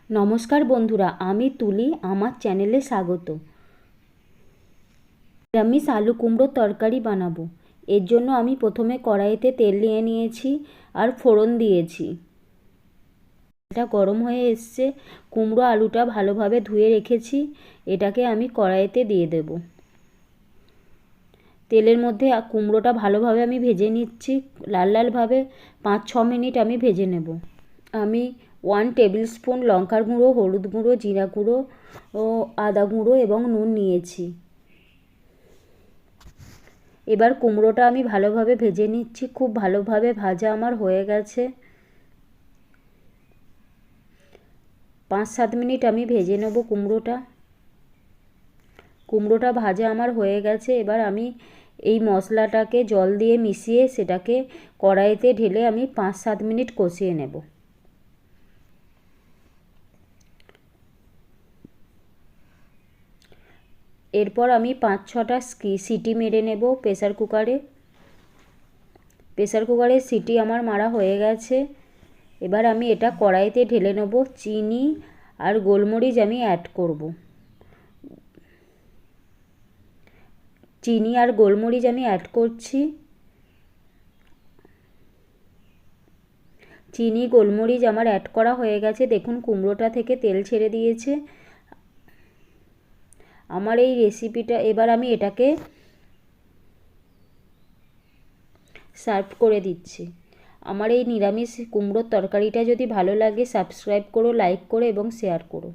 নমস্কার বন্ধুরা, আমি তুলি, আমার চ্যানেলে স্বাগত। নিরামিষ আলু কুমড়োর তরকারি বানাবো। এর জন্য আমি প্রথমে কড়াইতে তেল নিয়ে নিয়েছি আর ফোড়ন দিয়েছি। এটা গরম হয়ে এসছে, কুমড়ো আলুটা ভালোভাবে ধুয়ে রেখেছি, এটাকে আমি কড়াইতে দিয়ে দেব। তেলের মধ্যে কুমড়োটা ভালোভাবে আমি ভেজে নিচ্ছি, লাল লালভাবে 5-6 মিনিট আমি ভেজে নেব। আমি 1 টেবিল স্পুন লঙ্কার গুঁড়ো, হলুদ গুঁড়ো, জিরা গুঁড়ো ও আদা গুঁড়ো এবং নুন নিয়েছি। এবার কুমড়োটা আমি ভালোভাবে ভেজে নিচ্ছি। খুব ভালোভাবে ভাজা আমার হয়ে গেছে। 5-7 মিনিট আমি ভেজে নেব কুমড়োটা ভাজা আমার হয়ে গেছে। এবার আমি এই মশলাটাকে জল দিয়ে মিশিয়ে সেটাকে কড়াইতে ঢেলে আমি 5-7 মিনিট কষিয়ে নেব। এরপর আমি 5-6টা সিটি মেরে নেব প্রেসার কুকারে সিটি আমার মারা হয়ে গেছে। এবার আমি এটা কড়াইতে ঢেলে নেব। চিনি আর গোলমরিচ আমি অ্যাড করব। চিনি আর গোলমরিচ আমি অ্যাড করছি। চিনি গোলমরিচ আমার অ্যাড করা হয়ে গেছে। দেখুন কুমড়োটা থেকে তেল ছেড়ে দিয়েছে। আমার এই রেসিপিটা, এবার আমি এটাকে সার্ভ করে দিচ্ছি। আমার এই নিরামিষ কুমড়োর তরকারিটা যদি ভালো লাগে সাবস্ক্রাইব করো, লাইক করো এবং শেয়ার করো।